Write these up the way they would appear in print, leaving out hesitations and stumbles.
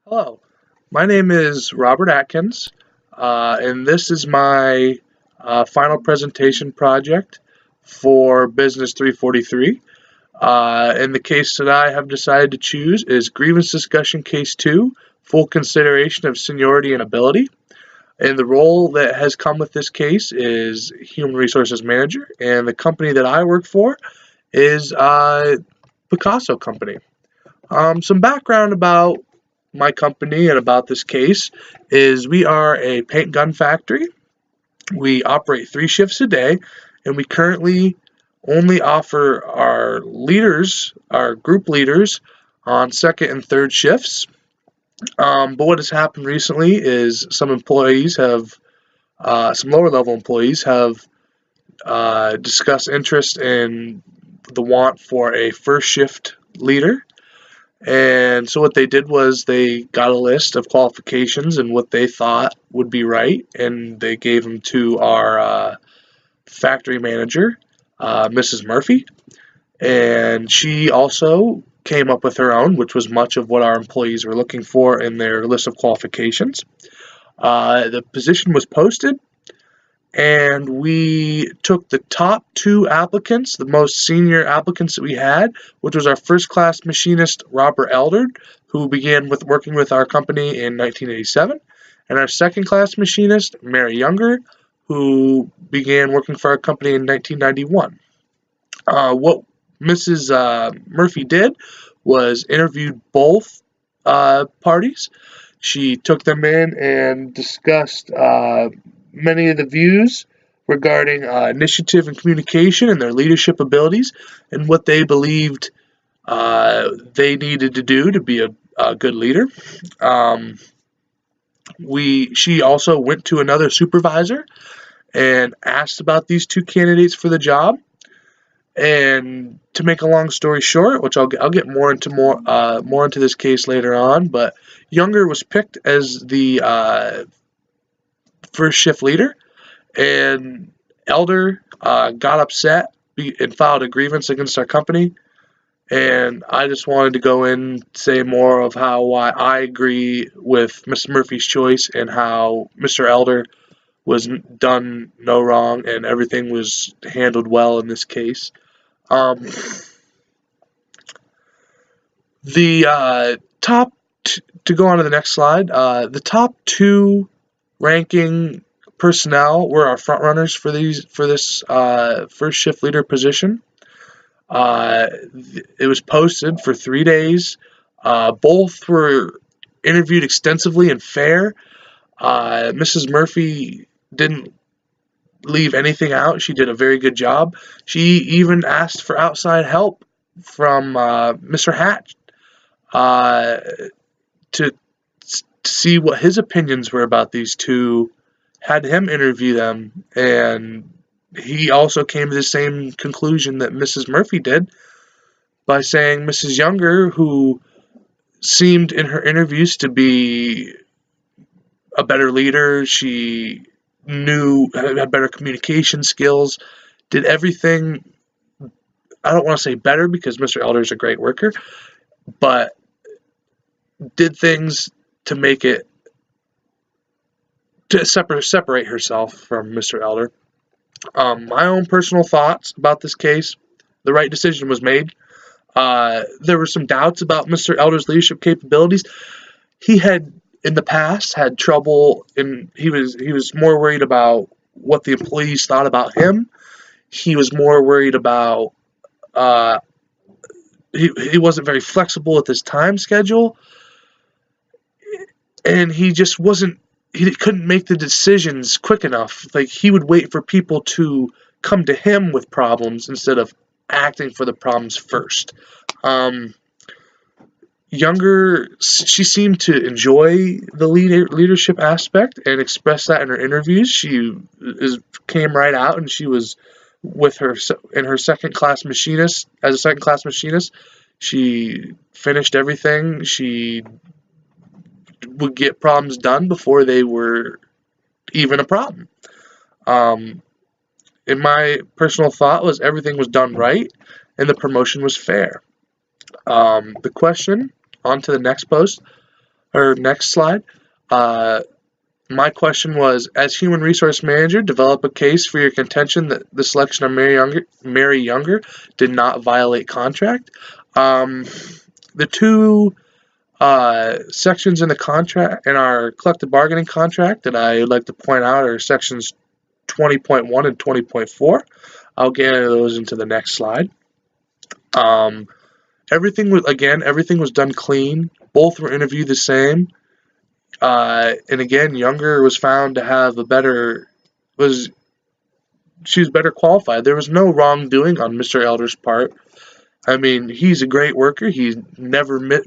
Hello, my name is Robert Atkins, and this is my final presentation project for Business 343. And the case that I have decided to choose is Grievance Discussion Case 2, Full Consideration of Seniority and Ability. And the role that has come with this case is Human Resources Manager, and the company that I work for is Picasso Company. Some background about my company and about this case is we are a paint gun factory. We operate 3 shifts a day, and we currently only offer our leaders, our group leaders, on second and third shifts. But what has happened recently is some employees have, some lower level employees have discussed interest in the want for a first shift leader. And so what they did was they got a list of qualifications and what they thought would be right, and they gave them to our factory manager, Mrs. Murphy, and she also came up with her own, which was much of what our employees were looking for in their list of qualifications. The position was posted, and we took the top 2 applicants, the most senior applicants that we had, which was our first class machinist, Robert Elder, who began working with our company in 1987, and our second class machinist, Mary Younger, who began working for our company in 1991. What Mrs. Murphy did was interviewed both parties. She took them in and discussed many of the views regarding initiative and communication and their leadership abilities and what they believed they needed to do to be a good leader. She also went to another supervisor and asked about these 2 candidates for the job. And to make a long story short, which I'll get more into this case later on, but Younger was picked as the first shift leader, and Elder got upset and filed a grievance against our company. And I just wanted to go in and say more of why I agree with Miss Murphy's choice and how Mr. Elder was done no wrong and everything was handled well in this case. The top to go on to the next slide, the top 2 ranking personnel were our front runners for this first shift leader position. It was posted for 3 days. Both were interviewed extensively and fair. Mrs. Murphy didn't leave anything out. She did a very good job. She even asked for outside help from Mr. Hatch to see what his opinions were about these 2, had him interview them, and he also came to the same conclusion that Mrs. Murphy did by saying Mrs. Younger, who seemed in her interviews to be a better leader, she had better communication skills, did everything, I don't want to say better because Mr. Elder is a great worker, but did things to make it, to separate herself from Mr. Elder. My own personal thoughts about this case: the right decision was made. There were some doubts about Mr. Elder's leadership capabilities. He had in the past had trouble, and he was more worried about what the employees thought about him. He was more worried about he wasn't very flexible with his time schedule, and he just wasn't. He couldn't make the decisions quick enough. Like, he would wait for people to come to him with problems instead of acting for the problems first. Younger, she seemed to enjoy the leadership aspect and expressed that in her interviews. She came right out, and she was with her in her second class machinist. As a second class machinist, she finished everything. She would get problems done before they were even a problem. In my personal thought was everything was done right and the promotion was fair. The question, on to the next post. or next slide. My question was, as human resource manager, develop a case for your contention that the selection of Mary Younger did not violate contract. The two sections in the contract, in our collective bargaining contract, that I would like to point out are sections 20.1 and 20.4. I'll get into those into the next slide. Everything was done clean. Both were interviewed the same. And again, Younger was found to have she was better qualified. There was no wrongdoing on Mr. Elder's part. I mean, he's a great worker. He's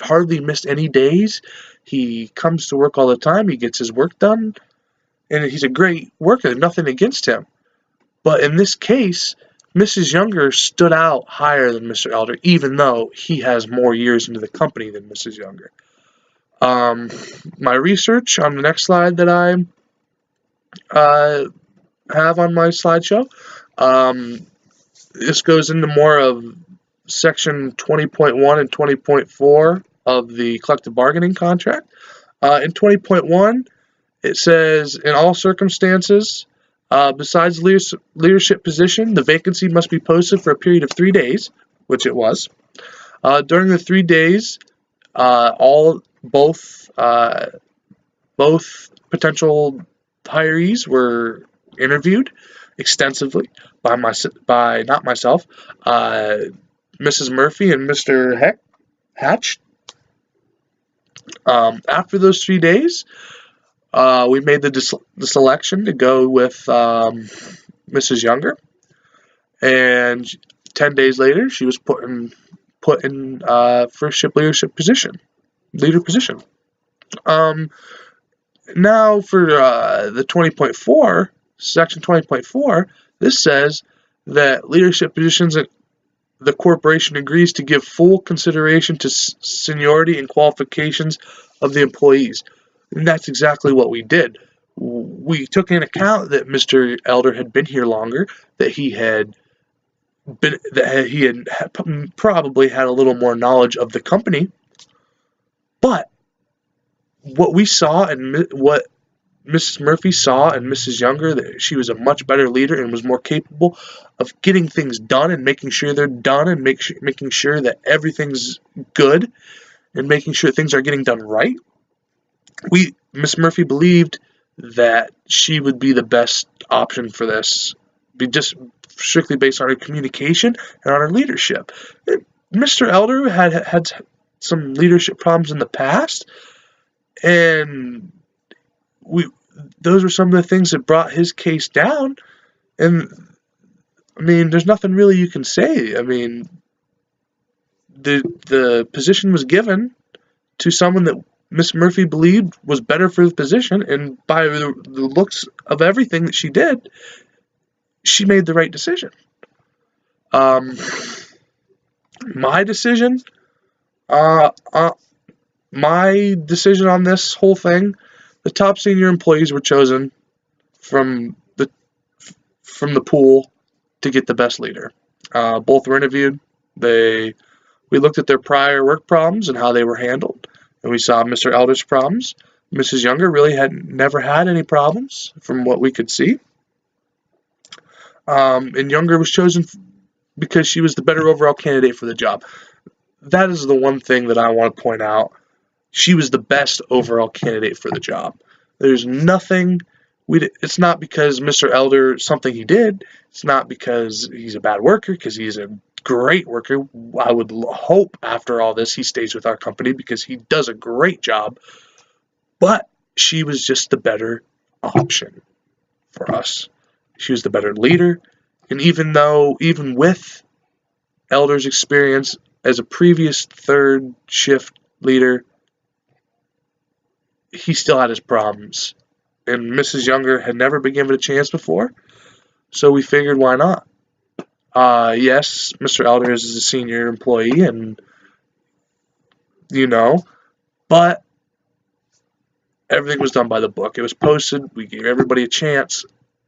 hardly missed any days. He comes to work all the time. He gets his work done, and he's a great worker. Nothing against him. But in this case, Mrs. Younger stood out higher than Mr. Elder, even though he has more years into the company than Mrs. Younger. My research on the next slide that I have on my slideshow, this goes into more of section 20.1 and 20.4 of the collective bargaining contract. In 20.1, it says, in all circumstances, besides leadership position, the vacancy must be posted for a period of 3 days, which it was. During the 3 days, both potential hirees were interviewed extensively by not myself, Mrs. Murphy and Mr. Hatch. After those 3 days, we made the selection to go with Mrs. Younger, and 10 days later, she was put in first shift leader position. Now for the 20.4, section 20.4, this says that leadership positions at the corporation agrees to give full consideration to seniority and qualifications of the employees. And that's exactly what we did. We took into account that Mr. Elder had been here longer, that he had probably had a little more knowledge of the company. But what we saw and what Mrs. Murphy saw in Mrs. Younger, that she was a much better leader and was more capable of getting things done and making sure they're done and making sure that everything's good and making sure things are getting done right. Miss Murphy believed that she would be the best option for this, just strictly based on her communication and on her leadership. Mr. Elder had some leadership problems in the past, and those were some of the things that brought his case down. And I mean, there's nothing really you can say. I mean, the position was given to someone that Miss Murphy believed was better for the position, and by the looks of everything that she did, she made the right decision. My decision on this whole thing, the top senior employees were chosen from the pool to get the best leader. Both were interviewed. We looked at their prior work problems and how they were handled, and we saw Mr. Elder's problems. Mrs. Younger really had never had any problems from what we could see. And Younger was chosen because she was the better overall candidate for the job. That is the one thing that I want to point out. She was the best overall candidate for the job. There's nothing. It's not because Mr. Elder, something he did. It's not because he's a bad worker, because he's a great worker. I would hope after all this he stays with our company because he does a great job. But she was just the better option for us. She was the better leader. And even with Elder's experience as a previous third shift leader, he still had his problems. And Mrs. Younger had never been given a chance before, so we figured, why not? Yes, Mr. Elder is a senior employee, and but everything was done by the book. It was posted. We gave everybody a chance,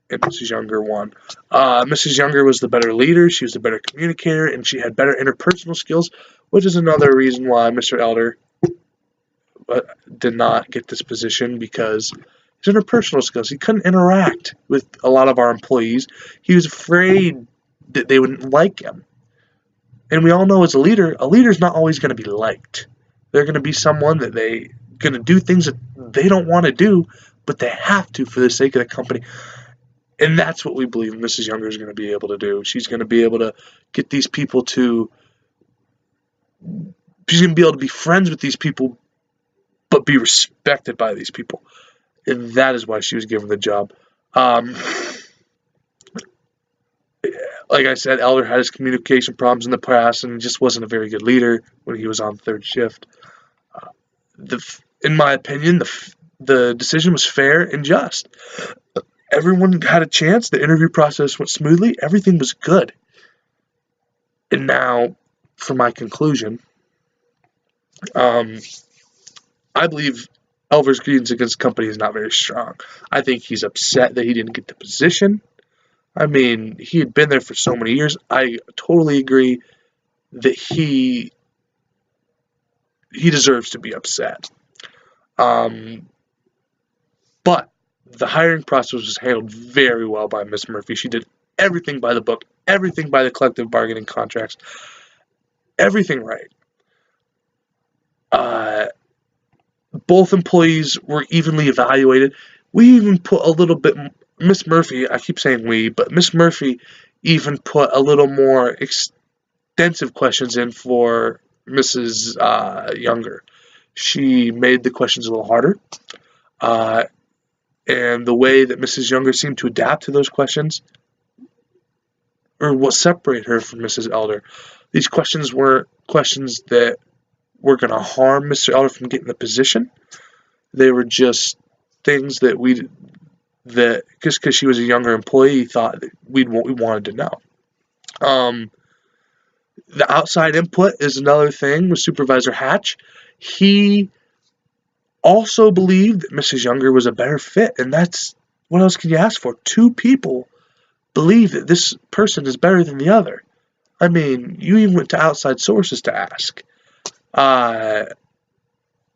and Mrs. Younger won. Mrs. Younger was the better leader. She was the better communicator, and she had better interpersonal skills, which is another reason why Mr. Elder did not get this position because his interpersonal skills. He couldn't interact with a lot of our employees. He was afraid that they wouldn't like him. And we all know as a leader's not always going to be liked. They're going to be someone that they going to do things that they don't want to do, but they have to for the sake of the company. And that's what we believe Mrs. Younger is going to be able to do. She's going to be able to get these people to, she's going to be able to be friends with these people, but be respected by these people. And that is why she was given the job. Like I said, Elder had his communication problems in the past and just wasn't a very good leader when he was on third shift. In my opinion, the decision was fair and just. Everyone had a chance. The interview process went smoothly. Everything was good. And now, for my conclusion, I believe Elver's grievance against the company is not very strong. I think he's upset that he didn't get the position. I mean, he had been there for so many years. I totally agree that he deserves to be upset. But the hiring process was handled very well by Miss Murphy. She did everything by the book, everything by the collective bargaining contracts, everything right. Both employees were evenly evaluated. We even put a little bit, Miss Murphy, I keep saying we, but Miss Murphy even put a little more extensive questions in for Mrs. Younger. She made the questions a little harder. And the way that Mrs. Younger seemed to adapt to those questions, or what separated her from Mrs. Elder. These questions weren't questions that were going to harm Mr. Elder from getting the position. They were just things that just because she was a younger employee, thought that we wanted to know. The outside input is another thing with Supervisor Hatch. He also believed that Mrs. Younger was a better fit, and that's, what else can you ask for? Two people believe that this person is better than the other. I mean, you even went to outside sources to ask.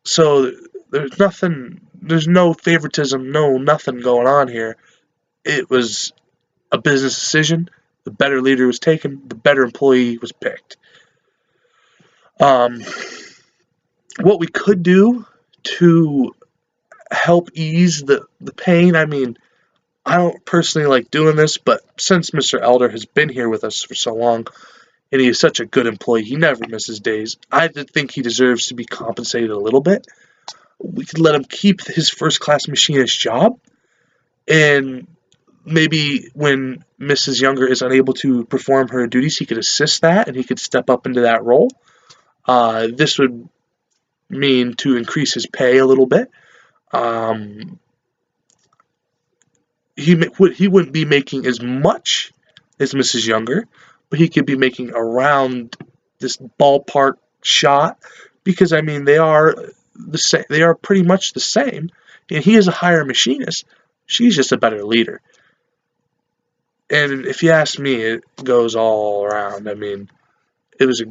So there's no favoritism, nothing going on here. It was a business decision. The better leader was taken. The better employee was picked. What we could do to help ease the pain, I mean, I don't personally like doing this, but since Mr. Elder has been here with us for so long, and he is such a good employee, he never misses days, I think he deserves to be compensated a little bit. We could let him keep his first-class machinist job, and maybe when Mrs. Younger is unable to perform her duties, he could assist that, and he could step up into that role. This would mean to increase his pay a little bit. He wouldn't be making as much as Mrs. Younger, but he could be making around this ballpark shot, because I mean they are pretty much the same, and he is a higher machinist. She's just a better leader. And if you ask me, it goes all around. I mean, it was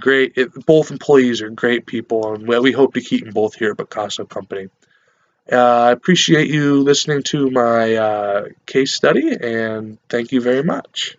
both employees are great people, and we hope to keep them both here at Picasso Company. I appreciate you listening to my case study, and thank you very much.